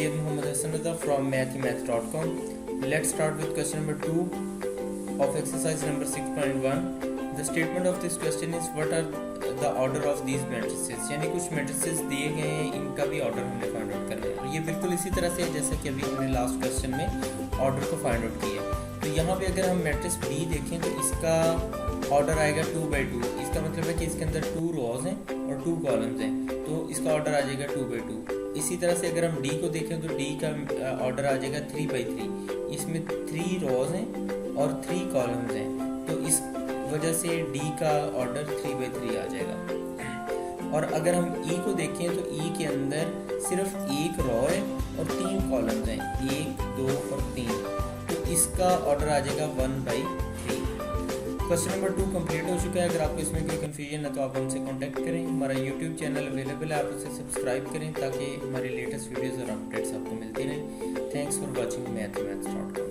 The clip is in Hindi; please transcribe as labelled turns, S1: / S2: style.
S1: Sayyid Muhammad Hassan from mathhimath.com. Let's start with question number 2 of exercise number 6.1. The statement of this question is what are the order of these matrices, यानी कुछ matrices दिए गए हैं, इनका भी order हमने फाइंड आउट करना है। ये बिल्कुल इसी तरह से है जैसे कि अभी हमने लास्ट क्वेश्चन में ऑर्डर को फाइंड आउट किया। तो यहाँ पे अगर हम मैट्रिक्स बी देखें तो इसका ऑर्डर आएगा 2/2। इसका मतलब है कि इसके अंदर 2 रोज हैं और 2 कॉलम्स हैं, तो इसका ऑर्डर आ जाएगा 2/2। इसी तरह से अगर हम डी को देखें तो डी का ऑर्डर आ जाएगा 3/3। इसमें 3 रोज हैं और 3 कॉलम्स हैं, तो इस वजह से डी का ऑर्डर 3/3 आ जाएगा। और अगर हम ई को देखें तो ई के अंदर सिर्फ 1 रो है और 3 कॉलम्स हैं, 1, 2 और 3, तो इसका ऑर्डर आ जाएगा 1/3। क्वेश्चन नंबर 2 कंप्लीट हो चुका है। अगर आपको इसमें कोई कन्फ्यूजन है तो आप हमसे कांटेक्ट करें। हमारा यूट्यूब चैनल अवेलेबल है, आप उसे सब्सक्राइब करें ताकि हमारी लेटेस्ट वीडियोज़ और अपडेट्स आपको मिलती रहें। Thanks for watching mathhimath.com।